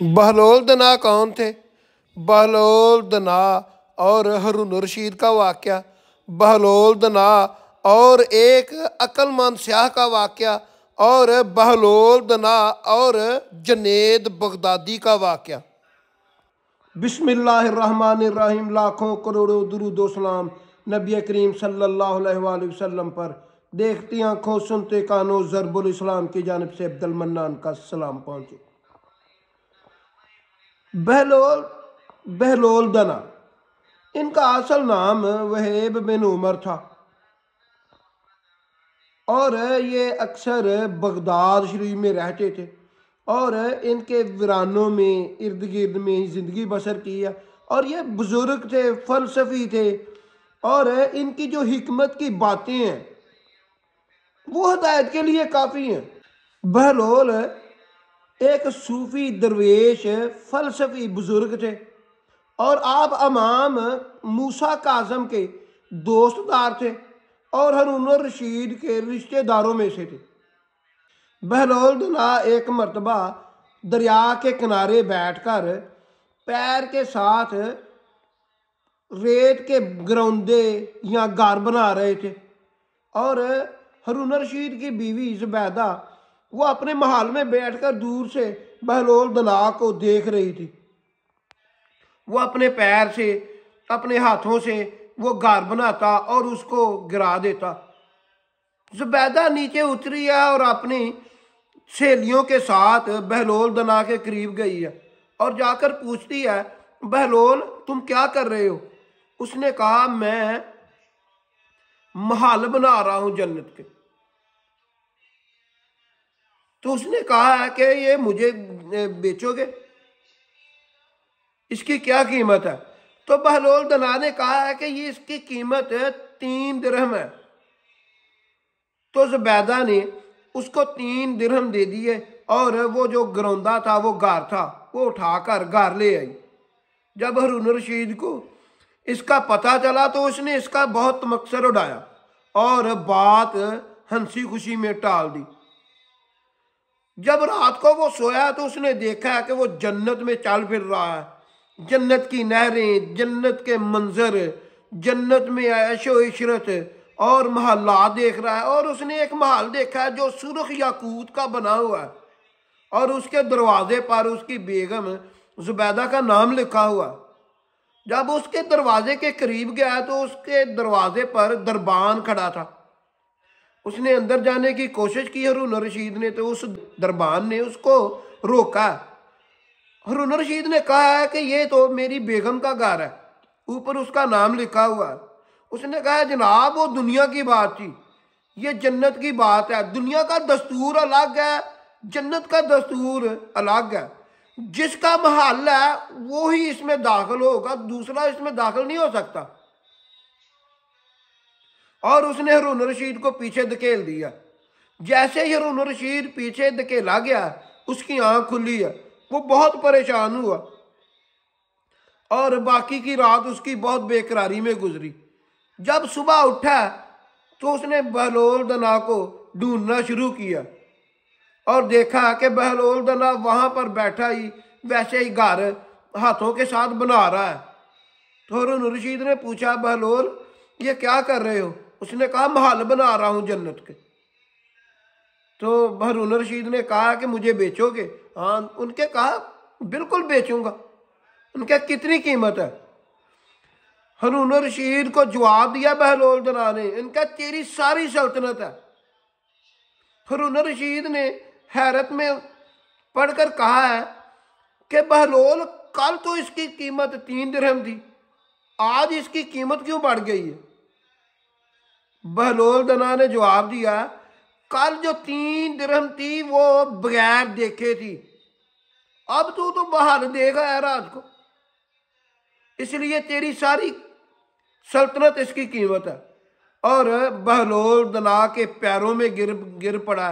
बहलोल दना कौन थे? बहलोल दना और हारून रशीद का वाक़या, बहलोल दना और एक अक्लमंद स्याह का वाक़या, और बहलोल दना और जनेद बगदादी का वाक़या। बिस्मिल्लाहिर्रहमानिर्रहीम। लाखों करोड़ों दुरूद सलाम नबी करीम सल्लल्लाहु अलैहि वसल्लम पर। देखती आंखों सुनते कानों ज़रबुल इस्लाम की जानिब से अब्दुल मन्नान का सलाम पहुँचे। बहलोल बहलोल दना, इनका असल नाम वहेब बिन उमर था और ये अक्सर बगदाद शरीफ में रहते थे और इनके वीरानों में इर्द गिर्द में ही ज़िंदगी बसर की है। और ये बुज़ुर्ग थे, फ़लसफ़ी थे और इनकी जो हिकमत की बातें हैं वो हदायत के लिए काफ़ी हैं। बहलोल एक सूफ़ी दरवेश फ़लसफ़ी बुज़ुर्ग थे और आप इमाम मूसा काज़म के दोस्तदार थे और हारून रशीद के रिश्तेदारों में से थे। बहलोल दना एक मर्तबा दरिया के किनारे बैठकर पैर के साथ रेत के ग्रौंदे या घर बना रहे थे और हारून रशीद की बीवी ज़ुबैदा वो अपने महल में बैठकर दूर से बहलोल दना को देख रही थी। वो अपने पैर से, अपने हाथों से वो घर बनाता और उसको गिरा देता। ज़ुबैदा नीचे उतरी है और अपनी सहेलियों के साथ बहलोल दना के करीब गई है और जाकर पूछती है, बहलोल तुम क्या कर रहे हो? उसने कहा, मैं महल बना रहा हूं जन्नत के। तो उसने कहा है कि ये मुझे बेचोगे, इसकी क्या कीमत है? तो बहलोल दना ने कहा है कि ये इसकी कीमत 3 दिरहम है। तो ज़ुबैदा ने उसको 3 दिरहम दे दिए और वो जो ग्रौंदा था, वो गार था, वो उठाकर घर ले आई। जब हारून रशीद को इसका पता चला तो उसने इसका बहुत मकसद उड़ाया और बात हंसी खुशी में टाल दी। जब रात को वो सोया तो उसने देखा कि वो जन्नत में चल फिर रहा है। जन्नत की नहरें, जन्नत के मंजर, जन्नत में ऐशो इशरत और महल्ला देख रहा है। और उसने एक महल देखा है जो सुर्ख याकूत का बना हुआ है और उसके दरवाजे पर उसकी बेगम ज़ुबैदा का नाम लिखा हुआ। जब उसके दरवाजे के करीब गया तो उसके दरवाजे पर दरबान खड़ा था। उसने अंदर जाने की कोशिश की हारून रशीद ने, तो उस दरबान ने उसको रोका। हारून रशीद ने कहा है कि ये तो मेरी बेगम का घर है, ऊपर उसका नाम लिखा हुआ है। उसने कहा, जनाब वो दुनिया की बात थी, ये जन्नत की बात है। दुनिया का दस्तूर अलग है, जन्नत का दस्तूर अलग है। जिसका महल है वो ही इसमें दाखिल होगा, दूसरा इसमें दाखिल नहीं हो सकता। और उसने हारून रशीद को पीछे धकेल दिया। जैसे ही हारून रशीद पीछे धकेला गया उसकी आंख खुली है। वो बहुत परेशान हुआ और बाकी की रात उसकी बहुत बेकरारी में गुजरी। जब सुबह उठा तो उसने बहलोल दना को ढूंढना शुरू किया और देखा कि बहलोल दना वहां पर बैठा ही वैसे ही घर हाथों के साथ बना रहा है। तो हारून रशीद ने पूछा, बहलोल ये क्या कर रहे हो? उसने कहा, महल बना रहा हूं जन्नत के। तो हारून रशीद ने कहा कि मुझे बेचोगे? हाँ। उनके कहा, बिल्कुल बेचूंगा। उनके कितनी कीमत है? हारून रशीद को जवाब दिया बहलोल दना ने, इनका तेरी सारी सल्तनत है। हारून रशीद ने हैरत में पढ़कर कहा है कि बहलोल कल तो इसकी कीमत 3 दिरहम थी, आज इसकी कीमत क्यों बढ़ गई है? बहलोल दना ने जवाब दिया, कल जो 3 दिरहम थी वो बगैर देखे थी, अब तू तो बाहर देखा है रात को, इसलिए तेरी सारी सल्तनत इसकी कीमत है। और बहलोल दना के पैरों में गिर पड़ा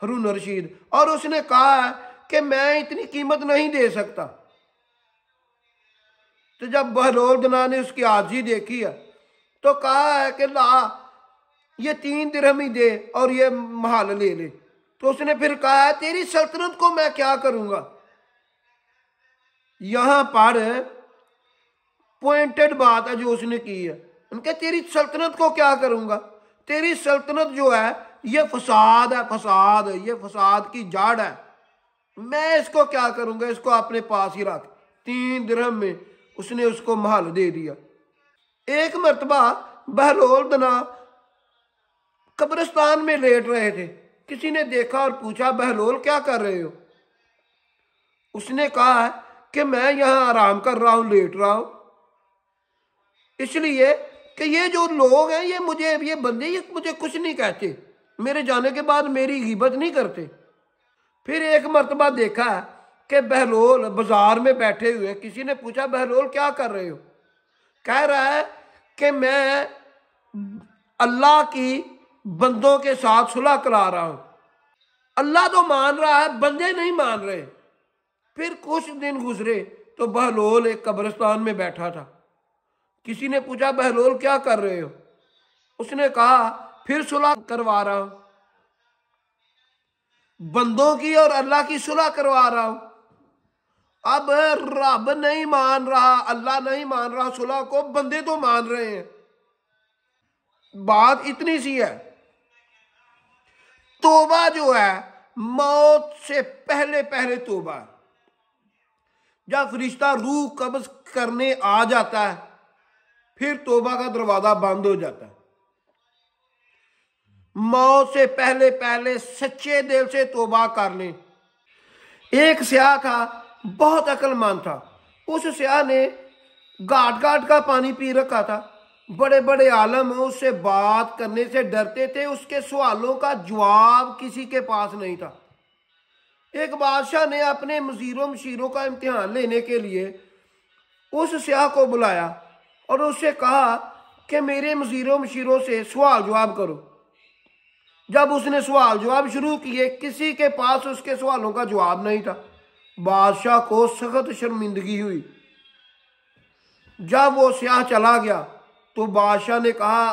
हारून रशीद और उसने कहा कि मैं इतनी कीमत नहीं दे सकता। तो जब बहलोल दना ने उसकी आजी देखी है तो कहा है कि ला ये 3 दिरहम ही दे और ये महल ले ले। तो उसने फिर कहा है, तेरी सल्तनत को मैं क्या करूंगा? यहां पर पॉइंटेड बात है जो उसने की है। उनके तेरी सल्तनत को क्या करूंगा, तेरी सल्तनत जो है ये फसाद है, फसाद, ये फसाद की जड़ है, मैं इसको क्या करूंगा, इसको अपने पास ही रख। 3 दिरहम में उसने उसको महल दे दिया। एक मर्तबा बहलोल दना कब्रिस्तान में लेट रहे थे। किसी ने देखा और पूछा, बहलोल क्या कर रहे हो? उसने कहा कि मैं यहां आराम कर रहा हूं, लेट रहा हूं, इसलिए कि ये जो लोग हैं ये मुझे, ये बंदे ये मुझे कुछ नहीं कहते, मेरे जाने के बाद मेरी गिबत नहीं करते। फिर एक मर्तबा देखा कि बहलोल बाजार में बैठे हुए, किसी ने पूछा, बहलोल क्या कर रहे हो? कह रहा है कि मैं अल्लाह की बंदों के साथ सुलह करा रहा हूं। अल्लाह तो मान रहा है, बंदे नहीं मान रहे। फिर कुछ दिन गुजरे तो बहलोल एक कब्रिस्तान में बैठा था। किसी ने पूछा, बहलोल क्या कर रहे हो? उसने कहा, फिर सुलह करवा रहा हूं, बंदों की और अल्लाह की सुलह करवा रहा हूं। अब रब नहीं मान रहा, अल्लाह नहीं मान रहा सुलह को, बंदे तो मान रहे हैं। बात इतनी सी है। तौबा जो है मौत से पहले पहले तौबा। जब फरिश्ता रूह कब्ज करने आ जाता है फिर तौबा का दरवाजा बंद हो जाता है। मौत से पहले पहले सच्चे दिल से तौबा कर लें। एक स्याह था, बहुत अक्लमंद था। उस स्याह ने घाट घाट का पानी पी रखा था। बड़े बड़े आलम उससे बात करने से डरते थे, उसके सवालों का जवाब किसी के पास नहीं था। एक बादशाह ने अपने मजीरों मशीरों का इम्तिहान लेने के लिए उस स्याह को बुलाया और उससे कहा कि मेरे मजीरों मशीरों से सवाल जवाब करो। जब उसने सवाल जवाब शुरू किए, किसी के पास उसके सवालों का जवाब नहीं था। बादशाह को सख्त शर्मिंदगी हुई। जब वो स्याह चला गया तो बादशाह ने कहा,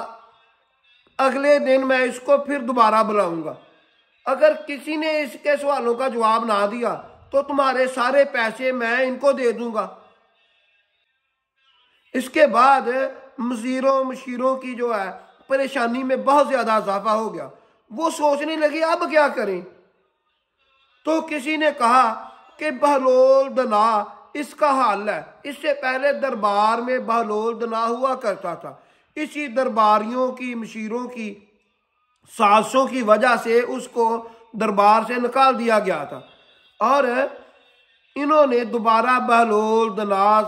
अगले दिन मैं इसको फिर दोबारा बुलाऊंगा। अगर किसी ने इसके सवालों का जवाब ना दिया तो तुम्हारे सारे पैसे मैं इनको दे दूंगा। इसके बाद मजीरों मशीरों की जो है परेशानी में बहुत ज्यादा इजाफा हो गया। वो सोचने लगे अब क्या करें। तो किसी ने कहा कि बहलोल दना इसका हाल है। इससे पहले दरबार में बहलोल दना हुआ करता था। इसी दरबारियों की मशीरों की साजिशों की वजह से उसको दरबार से निकाल दिया गया था और इन्होंने दोबारा बहलोल दनास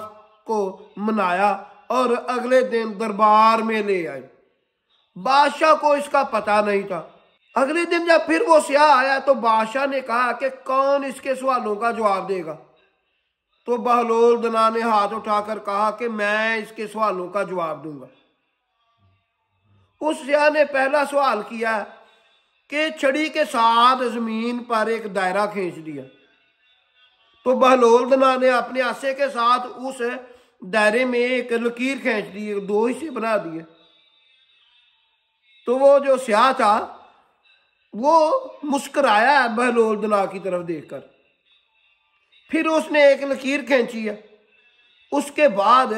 को मनाया और अगले दिन दरबार में ले आए। बादशाह को इसका पता नहीं था। अगले दिन जब फिर वो स्याह आया तो बादशाह ने कहा कि कौन इसके सवालों का जवाब देगा। तो बहलोल दना ने हाथ उठाकर कहा कि मैं इसके सवालों का जवाब दूंगा। उस स्याह ने पहला सवाल किया कि छड़ी के साथ जमीन पर एक दायरा खींच दिया। तो बहलोल दना ने अपने आसे के साथ उस दायरे में एक लकीर खींच दी, 2 हिस्से बना दिए। तो वो जो स्याह था वो मुस्कुराया बहलोल दना की तरफ देखकर। फिर उसने एक लकीर खींची है। उसके बाद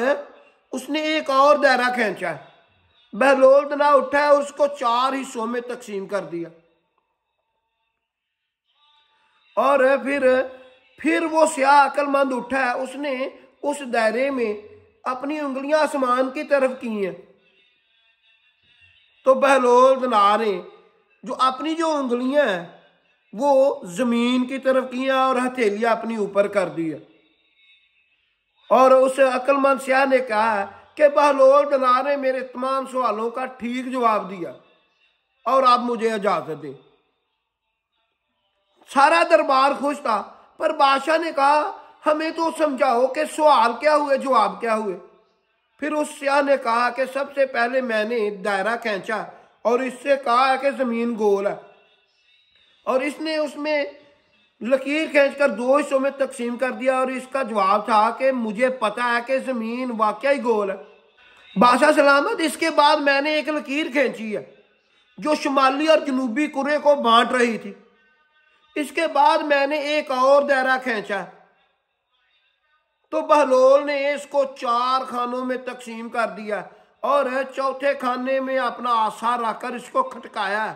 उसने एक और दायरा खींचा है। बहलोल दना उठा है और उसको 4 हिस्सों में तकसीम कर दिया। और फिर वो स्याह अक्लमंद उठा है। उसने उस दायरे में अपनी उंगलियां आसमान की तरफ की हैं। तो बहलोल दना ने जो अपनी जो उंगलियां हैं वो जमीन की तरफ की हैं और हथेलियां अपनी ऊपर कर दी है। और उस अक्लमंद स्याह ने कहा कि बहलोल दना ने मेरे तमाम सवालों का ठीक जवाब दिया और आप मुझे इजाजत दें। सारा दरबार खुश था, पर बादशाह ने कहा हमें तो समझाओ कि सवाल क्या हुए, जवाब क्या हुए। फिर उस स्याह ने कहा कि सबसे पहले मैंने दायरा खींचा और इससे कहा कि जमीन गोल है और इसने उसमें लकीर खींचकर 2 हिस्सों में तकसीम कर दिया और इसका जवाब था कि मुझे पता है कि जमीन वाकई गोल है। बादशाह सलामत, इसके बाद मैंने एक लकीर खींची है जो शुमाली और जनूबी कुरे को बांट रही थी। इसके बाद मैंने एक और दायरा खींचा तो बहलोल ने इसको 4 खानों में तकसीम कर दिया और चौथे खाने में अपना आसा रखकर इसको खटकाया।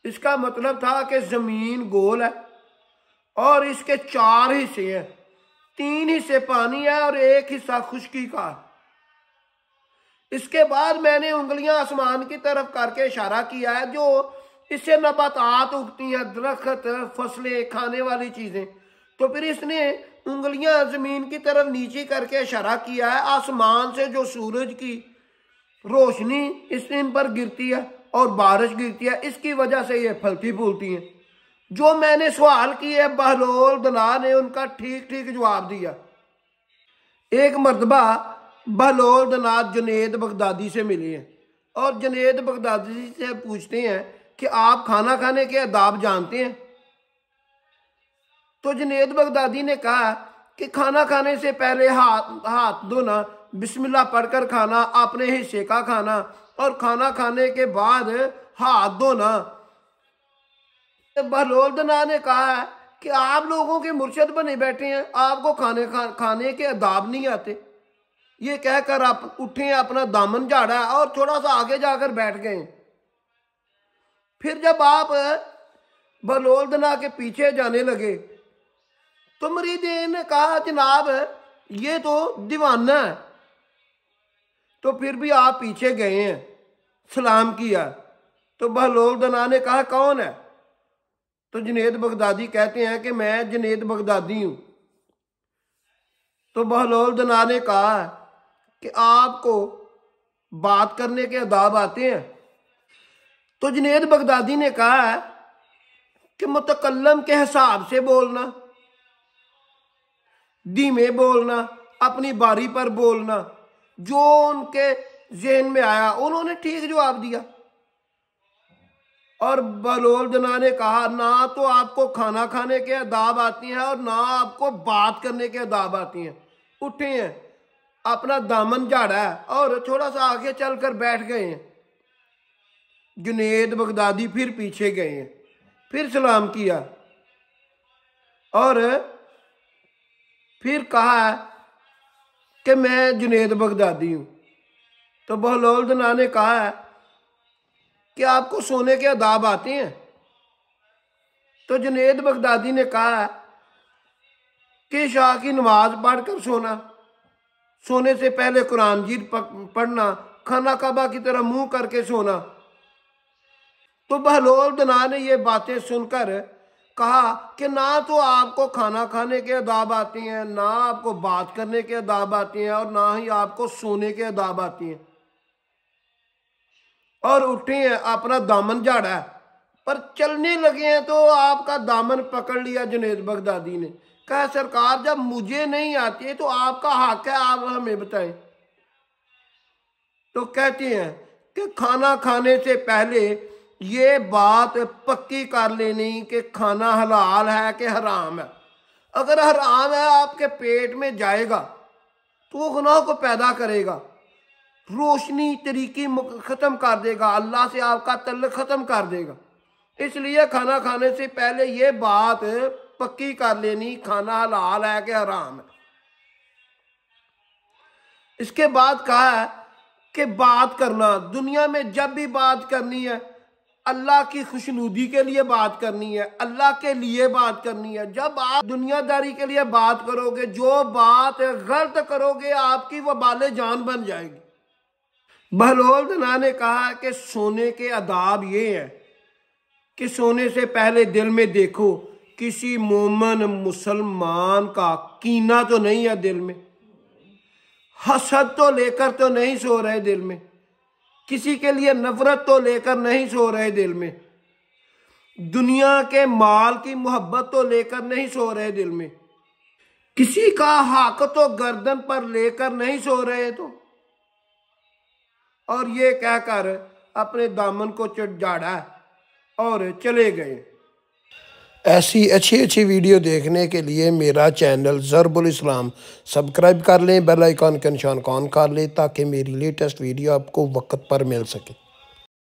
इसका मतलब था कि जमीन गोल है और इसके 4 हिस्से हैं, 3 हिस्से पानी है और 1 हिस्सा खुश्की का। इसके बाद मैंने उंगलियां आसमान की तरफ करके इशारा किया है, जो इससे नबातात उगती हैं, दरख्त, फसलें, खाने वाली चीजें। तो फिर इसने उंगलियां जमीन की तरफ नीचे करके इशारा किया है। आसमान से जो सूरज की रोशनी इन पर गिरती है और बारिश गिरती है, इसकी वजह से ये फलती फूलती हैं। जो मैंने सवाल किए बहलोल दना ने उनका ठीक ठीक जवाब दिया। एक मरतबा बहलोल दना जुनेद बगदादी से मिले हैं और जुनेद बगदादी से पूछते हैं कि आप खाना खाने के आदाब जानते हैं? तो जुनेद बगदादी ने कहा कि खाना खाने से पहले हाथ धोना, बिस्मिल्लाह पढ़कर खाना, अपने हिस्से का खाना और खाना खाने के बाद हाथ धोना। बहलोल दना ने कहा कि आप लोगों के मुर्शद बने बैठे हैं, आपको खाने के आदाब नहीं आते। ये कहकर आप उठे, अपना दामन झाड़ा और थोड़ा सा आगे जाकर बैठ गए। फिर जब आप बहलोल दना के पीछे जाने लगे तो मुरीदीन ने कहा जनाब ये तो दीवाना है। तो फिर भी आप पीछे गए हैं, सलाम किया। तो बहलोल दना ने कहा कौन है? तो जुनेद बगदादी कहते हैं कि मैं जुनेद बगदादी हूं। तो बहलोल दना ने कहा कि आपको बात करने के आदाब आते हैं? तो जुनेद बगदादी ने कहा कि मुतकल्लम के हिसाब से बोलना, धीमे बोलना, अपनी बारी पर बोलना, जो उनके ज़हन में आया। उन्होंने ठीक जवाब दिया। और बहलोल दना ने कहा ना तो आपको खाना खाने के आदाब आती हैं और ना आपको बात करने के आदाब आती हैं। उठे हैं, अपना दामन झाड़ा है और थोड़ा सा आगे चलकर बैठ गए हैं। जुनेद बगदादी फिर पीछे गए हैं, फिर सलाम किया और फिर कहा कि मैं जुनेद बगदादी हूं। तो बहलोल दना ने कहा कि आपको सोने के आदाब आते हैं? तो जुनेद बगदादी ने कहा कि शाह की नमाज पढ़कर सोना, सोने से पहले कुरान जीत पढ़ना, खाना काबा की तरह मुंह करके सोना। तो बहलोल दना ने ये बातें सुनकर कहा कि ना तो आपको खाना खाने के आदाब आते हैं, ना आपको बात करने के आदाब आते हैं और ना ही आपको सोने के आदाब आते हैं। और उठे हैं, अपना दामन झाड़ा है, पर चलने लगे हैं तो आपका दामन पकड़ लिया जुनेद बगदादी ने। कहा सरकार जब मुझे नहीं आती है तो आपका हक है, आप हमें बताएं। तो कहते हैं कि खाना खाने से पहले ये बात पक्की कर लेनी कि खाना हलाल है कि हराम है। अगर हराम है आपके पेट में जाएगा तो वो गुनाह को पैदा करेगा, रोशनी तरीकी ख़त्म कर देगा, अल्लाह से आपका तल्लुक़ ख़त्म कर देगा। इसलिए खाना खाने से पहले ये बात पक्की कर लेनी खाना हलाल है कि हराम है। इसके बाद कहा है कि बात करना, दुनिया में जब भी बात करनी है अल्लाह की खुशनुदी के लिए बात करनी है, अल्लाह के लिए बात करनी है। जब आप दुनियादारी के लिए बात करोगे, जो बात गलत करोगे आपकी वबाले जान बन जाएगी। बहलोल दना ने कहा कि सोने के आदाब ये है कि सोने से पहले दिल में देखो किसी मोमन मुसलमान का कीना तो नहीं है दिल में, हसद तो लेकर तो नहीं सो रहे दिल में, किसी के लिए नफरत तो लेकर नहीं सो रहे दिल में, दुनिया के माल की मोहब्बत तो लेकर नहीं सो रहे दिल में, किसी का हक तो गर्दन पर लेकर नहीं सो रहे। तो और ये कहकर अपने दामन को झाड़ा और चले गए। ऐसी अच्छी अच्छी वीडियो देखने के लिए मेरा चैनल ज़रबुल इस्लाम सब्सक्राइब कर लें, बेल आइकन का निशान ऑन कर लें ताकि मेरी लेटेस्ट वीडियो आपको वक्त पर मिल सके।